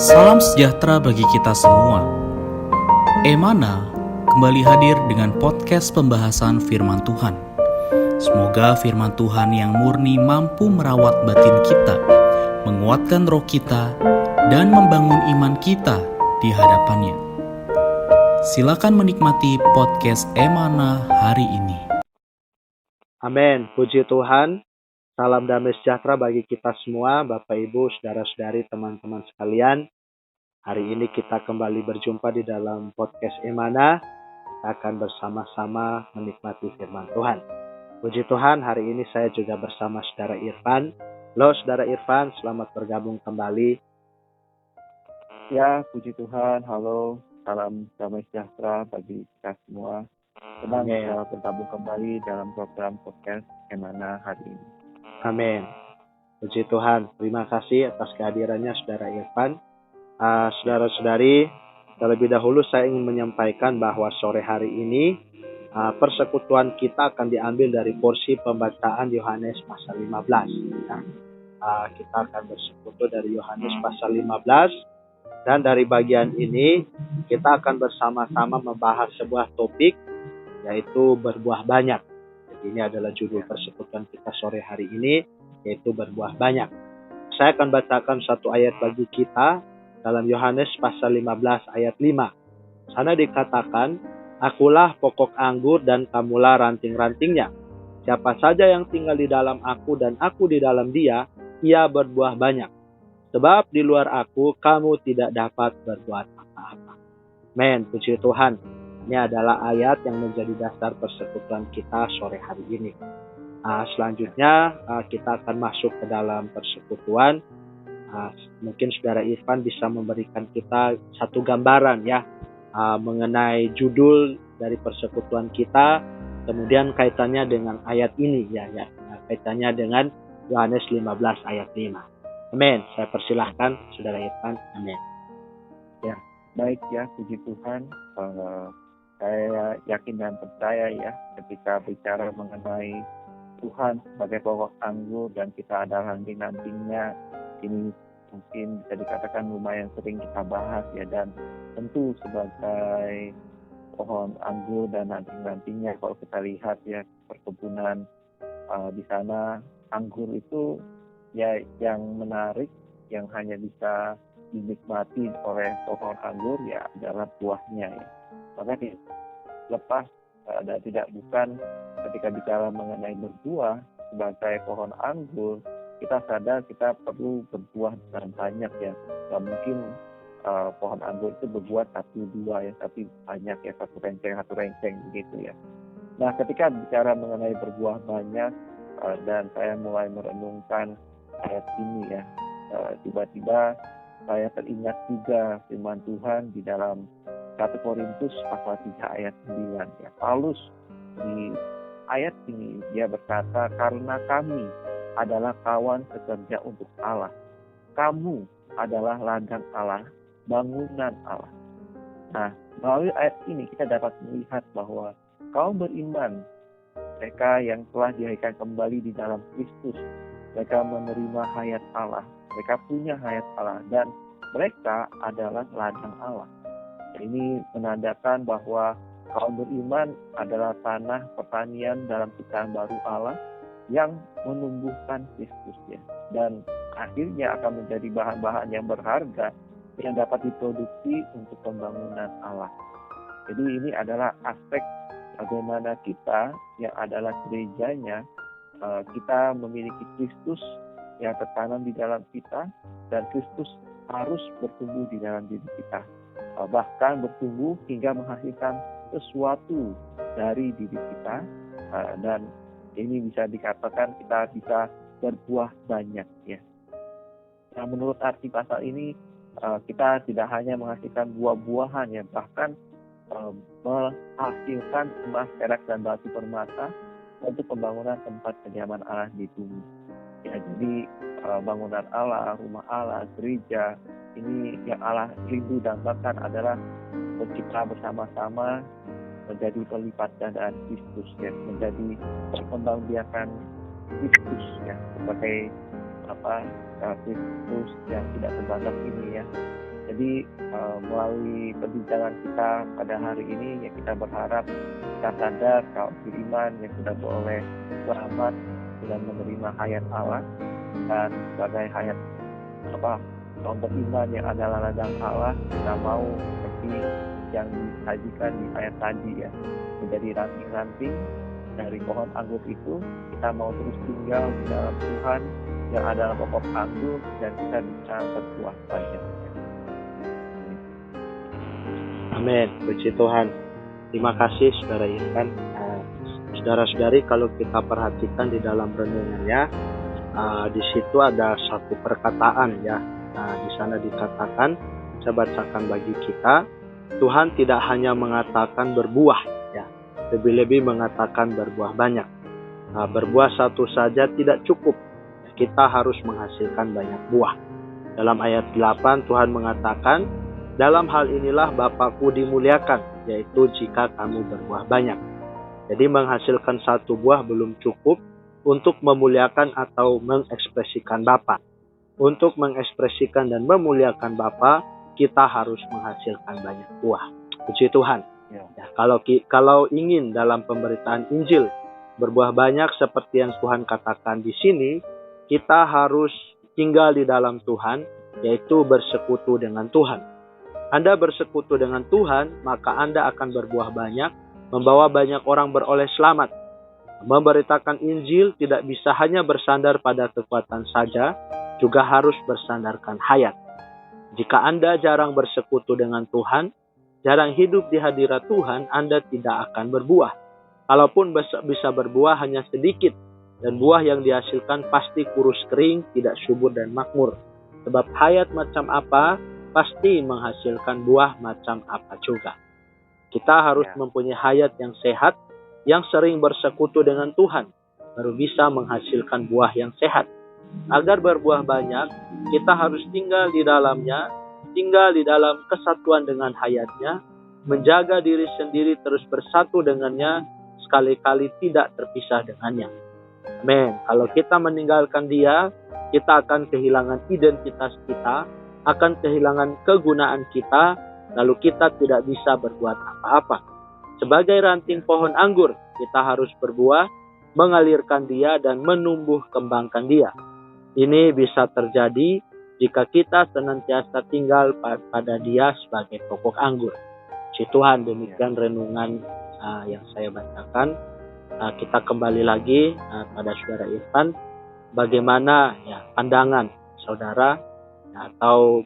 Salam sejahtera bagi kita semua. Emana kembali hadir dengan podcast pembahasan firman Tuhan. Semoga firman Tuhan yang murni mampu merawat batin kita, menguatkan roh kita, dan membangun iman kita di hadapannya. Silakan menikmati podcast Emana hari ini. Amin, puji Tuhan. Salam damai sejahtera bagi kita semua, Bapak Ibu, saudara-saudari, teman-teman sekalian. Hari ini kita kembali berjumpa di dalam podcast Emana. Kita akan bersama-sama menikmati firman Tuhan. Puji Tuhan, hari ini saya juga bersama saudara Irfan. Halo saudara Irfan, selamat bergabung kembali. Ya, puji Tuhan. Halo, salam damai sejahtera bagi kita semua. Senang bisa bergabung kembali dalam program podcast Emana hari ini. Amin. Puji Tuhan. Terima kasih atas kehadirannya saudara Irfan. Saudara-saudari, terlebih dahulu saya ingin menyampaikan bahwa sore hari ini persekutuan kita akan diambil dari porsi pembacaan Yohanes pasal 15. Kita akan bersekutu dari Yohanes pasal 15. Dan dari bagian ini kita akan bersama-sama membahas sebuah topik, yaitu berbuah banyak. Jadi ini adalah judul persekutuan kita sore hari ini, yaitu berbuah banyak. Saya akan bacakan satu ayat bagi kita dalam Yohanes pasal 15 ayat 5. Sana dikatakan, "Akulah pokok anggur dan kamulah ranting-rantingnya. Siapa saja yang tinggal di dalam aku dan aku di dalam dia, ia berbuah banyak. Sebab di luar aku, kamu tidak dapat berbuat apa-apa." Amin, puji Tuhan. Ini adalah ayat yang menjadi dasar persekutuan kita sore hari ini. Selanjutnya kita akan masuk ke dalam persekutuan. Mungkin saudara Irfan bisa memberikan kita satu gambaran ya mengenai judul dari persekutuan kita, kemudian kaitannya dengan ayat ini ya. Kaitannya dengan Yohanes 15 ayat 5. Amin. Saya persilahkan saudara Irfan. Amin. Ya, baik ya, puji Tuhan. Saya yakin dan percaya ya, ketika bicara mengenai Tuhan sebagai pokok anggur dan kita adalah ranting-rantingnya, ini mungkin bisa dikatakan lumayan sering kita bahas ya, dan tentu sebagai pohon anggur dan ranting-rantingnya, kalau kita lihat ya perkebunan di sana, anggur itu ya yang menarik, yang hanya bisa dinikmati oleh pohon anggur ya adalah buahnya ya. Maka lepas dan tidak bukan ketika bicara mengenai berbuah sebagai pohon anggur, kita sadar kita perlu berbuah dengan banyak ya. Gak mungkin pohon anggur itu berbuah 1-2 ya, tapi banyak ya, satu renceng begitu ya. Nah, ketika bicara mengenai berbuah banyak dan saya mulai merenungkan ayat ini ya, tiba-tiba saya teringat juga firman Tuhan di dalam 1 Korintus pasal 3 ayat 9 ya. Paulus di ayat ini dia berkata, "Karena kami adalah kawan sekerja untuk Allah. Kamu adalah ladang Allah, bangunan Allah." Nah, melalui ayat ini kita dapat melihat bahwa kaum beriman, mereka yang telah dilahirkan kembali di dalam Kristus, mereka menerima hayat Allah, mereka punya hayat Allah, dan mereka adalah ladang Allah. Ini menandakan bahwa kaum beriman adalah tanah pertanian dalam ciptaan baru Allah yang menumbuhkan Kristus ya, dan akhirnya akan menjadi bahan-bahan yang berharga yang dapat diproduksi untuk pembangunan Allah. Jadi ini adalah aspek bagaimana kita yang adalah gerejanya, kita memiliki Kristus yang tertanam di dalam kita, dan Kristus harus bertumbuh di dalam diri kita, bahkan bertumbuh hingga menghasilkan sesuatu dari diri kita, dan ini bisa dikatakan kita bisa berbuah banyak ya. Nah, menurut arti pasal ini kita tidak hanya menghasilkan buah-buahan ya, bahkan menghasilkan emas, perak, dan batu permata untuk pembangunan tempat kediaman Allah di bumi. Ya, jadi bangunan Allah, rumah Allah, gereja, ini yang Allah rindu dambakan adalah mencipta bersama-sama menjadi pelipat gandaan Kristus ya, menjadi perkembangbiakan Kristus ya, sebagai Kristus yang tidak terbatas ini ya. Jadi melalui perbincangan kita pada hari ini, ya kita berharap kita sadar kalau beriman yang sudah beroleh selamat, sudah menerima hayat Allah, dan sebagai hayat orang beriman yang adalah ladang Allah, kita mau seperti yang disajikan di ayat tadi ya, menjadi ranting-ranting dari pohon anggur itu. Kita mau terus tinggal di dalam Tuhan yang adalah pokok anggur, dan kita bisa berbuah banyak. Amin. Puji Tuhan. Terima kasih Saudara Irfan. Saudara-saudari, kalau kita perhatikan di dalam renungannya, di situ ada satu perkataan ya. Di sana dikatakan, saya bacakan bagi kita, Tuhan tidak hanya mengatakan berbuah ya, lebih-lebih mengatakan berbuah banyak. Berbuah satu saja tidak cukup. Kita harus menghasilkan banyak buah. Dalam ayat 8 Tuhan mengatakan, dalam hal inilah Bapakku dimuliakan, yaitu jika kamu berbuah banyak. Jadi menghasilkan satu buah belum cukup untuk memuliakan atau mengekspresikan Bapa. Untuk mengekspresikan dan memuliakan Bapa, kita harus menghasilkan banyak buah. Puji Tuhan. Ya, kalau ingin dalam pemberitaan Injil berbuah banyak seperti yang Tuhan katakan di sini, kita harus tinggal di dalam Tuhan, yaitu bersekutu dengan Tuhan. Anda bersekutu dengan Tuhan, maka Anda akan berbuah banyak, membawa banyak orang beroleh selamat. Memberitakan Injil tidak bisa hanya bersandar pada kekuatan saja, juga harus bersandarkan hayat. Jika Anda jarang bersekutu dengan Tuhan, jarang hidup di hadirat Tuhan, Anda tidak akan berbuah. Kalaupun bisa berbuah hanya sedikit, dan buah yang dihasilkan pasti kurus kering, tidak subur dan makmur. Sebab hayat macam apa, pasti menghasilkan buah macam apa juga. Kita harus mempunyai hayat yang sehat, yang sering bersekutu dengan Tuhan, baru bisa menghasilkan buah yang sehat. Agar berbuah banyak, kita harus tinggal di dalamnya, tinggal di dalam kesatuan dengan hayatnya, menjaga diri sendiri terus bersatu dengannya, sekali-kali tidak terpisah dengannya. Amin. Kalau kita meninggalkan Dia, kita akan kehilangan identitas kita, akan kehilangan kegunaan kita, lalu kita tidak bisa berbuat apa-apa. Sebagai ranting pohon anggur, kita harus berbuah, mengalirkan Dia dan menumbuh kembangkan Dia. Ini bisa terjadi jika kita senantiasa tinggal pada Dia sebagai pokok anggur. Puji Tuhan, demikian renungan yang saya bacakan. Kita kembali lagi pada Saudara Irfan, bagaimana ya pandangan saudara, atau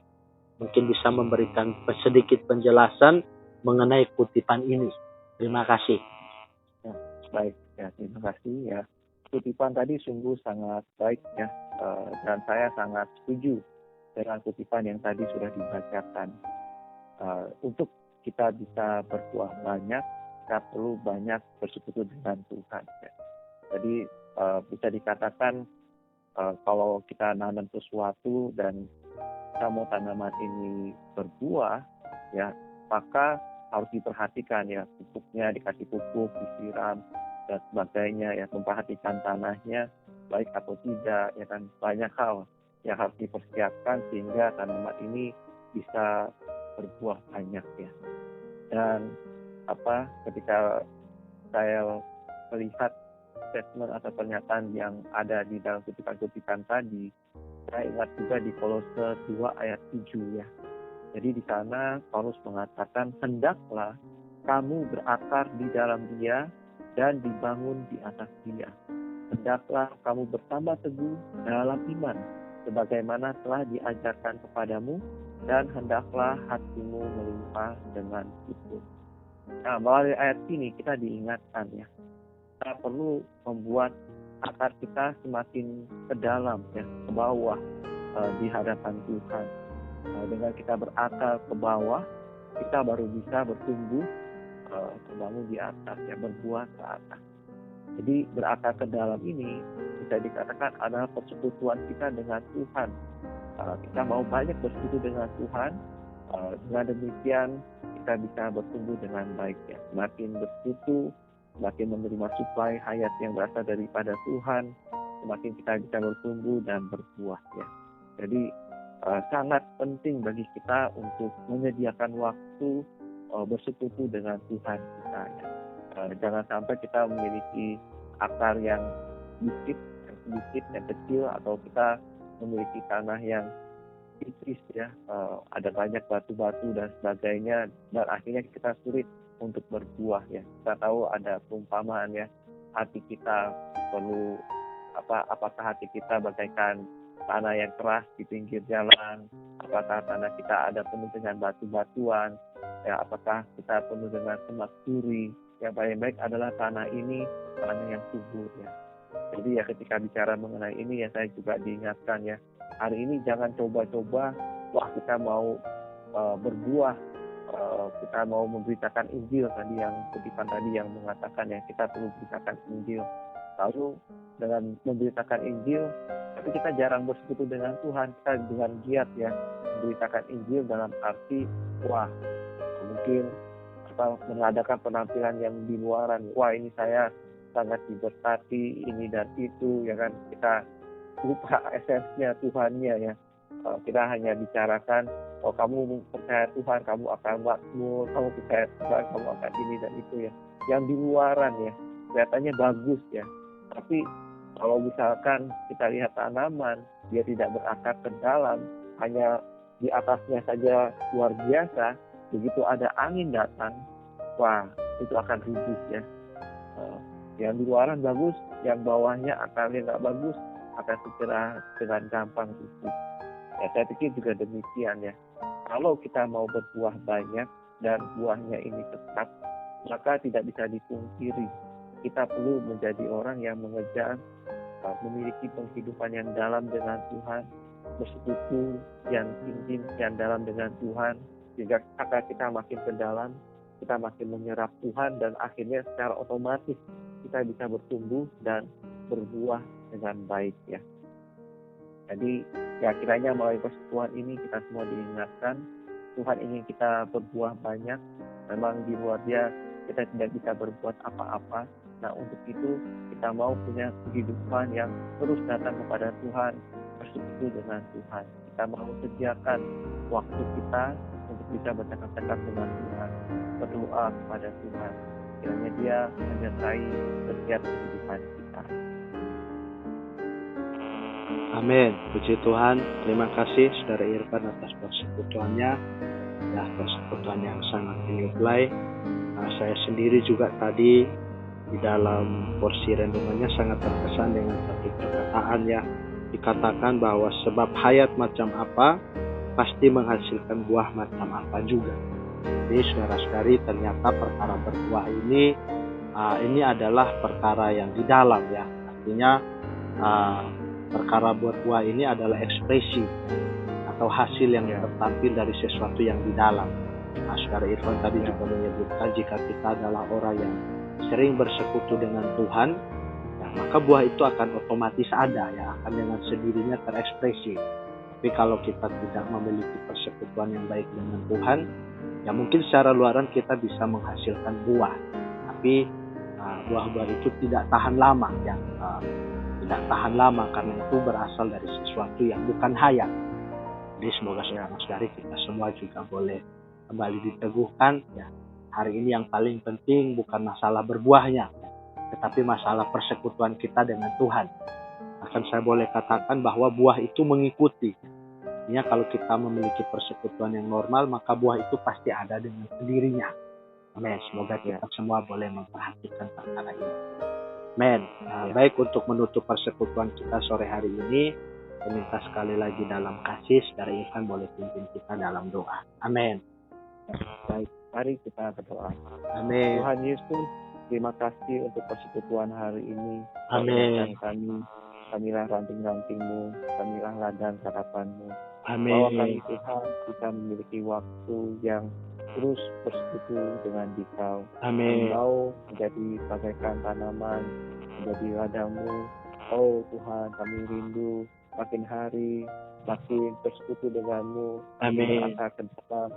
mungkin bisa memberikan sedikit penjelasan mengenai kutipan ini. Terima kasih. Ya, baik ya, terima kasih ya. Kutipan tadi sungguh sangat baik ya, dan saya sangat setuju dengan kutipan yang tadi sudah dibacakan. Untuk kita bisa berbuah banyak, kita perlu banyak bersekutu dengan Tuhan. Ya. Jadi bisa dikatakan kalau kita nanam sesuatu dan kita mau tanaman ini berbuah, ya maka harus diperhatikan ya, pupuknya dikasih pupuk, disiram dan sebagainya ya, memperhatikan tanahnya baik atau tidak ya kan, banyak hal yang harus dipersiapkan sehingga tanaman ini bisa berbuah banyak ya. Dan ketika saya melihat statement atau pernyataan yang ada di dalam kutipan-kutipan tadi, saya ingat juga di Kolose 2 ayat 7 ya. Jadi di sana Paulus mengatakan, hendaklah kamu berakar di dalam Dia dan dibangun di atas Dia. Hendaklah kamu bertambah teguh dalam iman, sebagaimana telah diajarkan kepadamu, dan hendaklah hatimu melimpah dengan syukur. Nah, melalui ayat ini kita diingatkan ya, kita perlu membuat akar kita semakin ke dalam ya, ke bawah di hadapan Tuhan. Dengan kita berakar ke bawah, kita baru bisa bertumbuh terbangun di atas ya, berbuah ke atas. Jadi berakar ke dalam ini bisa dikatakan adalah persekutuan kita dengan Tuhan. Kita mau banyak bersekutu dengan Tuhan, dengan demikian kita bisa bertumbuh dengan baik ya. Semakin bersekutu, semakin menerima suplai hayat yang berasal daripada Tuhan, semakin kita bisa bertumbuh dan berbuah ya. Jadi sangat penting bagi kita untuk menyediakan waktu bersekutu dengan Tuhan kita. Ya. Jangan sampai kita memiliki akar yang sedikit, yang kecil, atau kita memiliki tanah yang tipis ya, ada banyak batu-batu dan sebagainya, dan akhirnya kita sulit untuk berbuah ya. Kita tahu ada perumpamaan ya, hati kita perlu apakah hati kita bagaikan tanah yang keras di pinggir jalan, apakah tanah kita ada penuh dengan batu-batuan ya, apakah kita penuh dengan semak duri. Yang paling baik adalah tanah ini, tanah yang subur ya. Jadi ya, ketika bicara mengenai ini ya, saya juga diingatkan ya, hari ini jangan coba-coba kita mau berbuah, kita mau memberitakan Injil tadi, yang kutipan tadi yang mengatakan ya, kita perlu beritakan Injil. Lalu dengan memberitakan Injil, tapi kita jarang bersekutu dengan Tuhan, kita dengan giat ya memberitakan Injil dalam arti mungkin mengadakan penampilan yang di luaran, ini saya sangat diberkati ini dan itu ya kan, kita lupa esensinya Tuhannya ya. Kita hanya bicarakan, kamu percaya Tuhan, kamu akan makmur, kamu percaya Tuhan, kamu akan ini dan itu ya, yang di luaran ya, kelihatannya bagus ya. Tapi kalau misalkan kita lihat tanaman, dia tidak berakar ke dalam, hanya di atasnya saja luar biasa, begitu ada angin datang, itu akan rubuh ya. Yang di luaran bagus, yang bawahnya akarnya nggak bagus, akan segera dengan gampang rubuh. Ya, saya pikir juga demikian ya. Kalau kita mau berbuah banyak dan buahnya ini tetap, maka tidak bisa dipungkiri, kita perlu menjadi orang yang mengejar memiliki penghidupan yang dalam dengan Tuhan, bersekutu yang intim yang dalam dengan Tuhan, sehingga kata kita makin ke dalam, kita makin menyerap Tuhan, dan akhirnya secara otomatis kita bisa bertumbuh dan berbuah dengan baik ya. Jadi ya, kiranya melalui persekutuan ini kita semua diingatkan, Tuhan ingin kita berbuah banyak. Memang di luar Dia kita tidak bisa berbuat apa-apa. Nah, untuk itu kita mau punya kehidupan yang terus datang kepada Tuhan, bersekutu dengan Tuhan. Kita mau sediakan waktu kita untuk bisa bercakap-cakap dengan Tuhan, berdoa kepada Tuhan. Kiranya Dia menyertai setiap kehidupan kita. Amin. Puji Tuhan. Terima kasih Saudara Irfan atas persekutuannya. Ya, persekutuan yang sangat menyuplai. Saya sendiri juga tadi di dalam porsi renungannya sangat terkesan dengan satu perkataan ya. Dikatakan bahwa sebab hayat macam apa, pasti menghasilkan buah macam apa juga. Jadi saudara-saudari, ternyata perkara berbuah ini adalah perkara yang di dalam ya. Artinya perkara berbuah ini adalah ekspresi atau hasil yang tertampil dari sesuatu yang di dalam. Saudara Irfan tadi juga menyebutkan, jika kita adalah orang yang sering bersekutu dengan Tuhan, ya, maka buah itu akan otomatis ada ya, akan dengan sendirinya terekspresi. Tapi kalau kita tidak memiliki persekutuan yang baik dengan Tuhan, ya mungkin secara luaran kita bisa menghasilkan buah, tapi buah-buah itu tidak tahan lama ya, tidak tahan lama karena itu berasal dari sesuatu yang bukan hayat. Jadi semoga saudara-saudari kita semua juga boleh kembali diteguhkan ya. Hari ini yang paling penting bukan masalah berbuahnya, tetapi masalah persekutuan kita dengan Tuhan. Akan saya boleh katakan bahwa buah itu mengikuti. Artinya kalau kita memiliki persekutuan yang normal, maka buah itu pasti ada dengan sendirinya. Amin. Semoga kita semua boleh memperhatikan perkara ini. Amin. Baik, untuk menutup persekutuan kita sore hari ini, saya minta sekali lagi dalam kasih, Saudara Irfan boleh pimpin kita dalam doa. Amin. Baik, mari kita berdoa. Amin. Tuhan Yesus, terima kasih untuk persekutuan hari ini. Amin. Kamilah ranting-ranting-Mu, kamilah ladang harapan-Mu. Amin. Bahwa kami Tuhan kita memiliki waktu yang terus bersekutu dengan Dikau. Amin. Engkau menjadi bagaikan tanaman, menjadi ladang-Mu. Oh Tuhan, kami rindu makin hari makin bersekutu dengan-Mu. Amin. Berakar ke depan,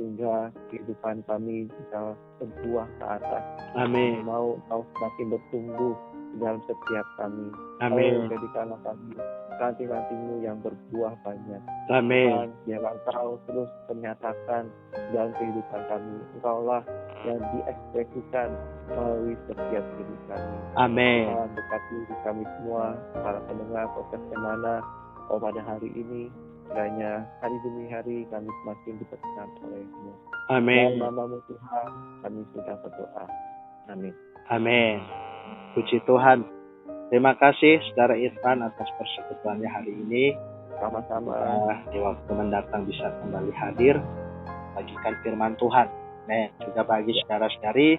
sehingga kehidupan kami bisa berbuah ke atas. Amin. Mau semakin bertumbuh di dalam setiap kami. Amin. Jadikanlah kami ranting-ranting-Mu yang berbuah banyak. Amin. Tuhan, biarlah Engkau terus menyatakan dalam kehidupan kami. Engkaulah yang diekspresikan melalui setiap kehidupan kami. Amin. Tuhan, berkati kami semua, para pendengar podcast Semana, pada hari ini, kiranya hari demi hari kami semakin diperkenan oleh-Mu. Amin. Dalam nama-Mu Tuhan, kami sudah berdoa. Amin. Amin. Puji Tuhan. Terima kasih Saudara Irfan atas persekutuannya hari ini. Sama-sama. Di waktu mendatang bisa kembali hadir bagikan firman Tuhan. Nah, juga bagi saudara-saudari,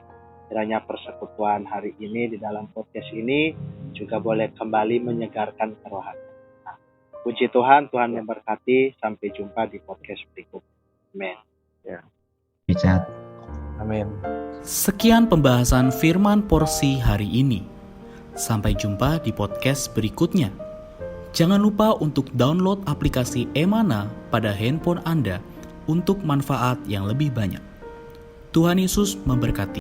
kiranya persekutuan hari ini di dalam podcast ini juga boleh kembali menyegarkan kerohanian. Nah, puji Tuhan, Tuhan memberkati. Sampai jumpa di podcast berikutnya. Amin. Ya. Richard. Amin. Sekian pembahasan firman porsi hari ini. Sampai jumpa di podcast berikutnya. Jangan lupa untuk download aplikasi Emana pada handphone Anda untuk manfaat yang lebih banyak. Tuhan Yesus memberkati.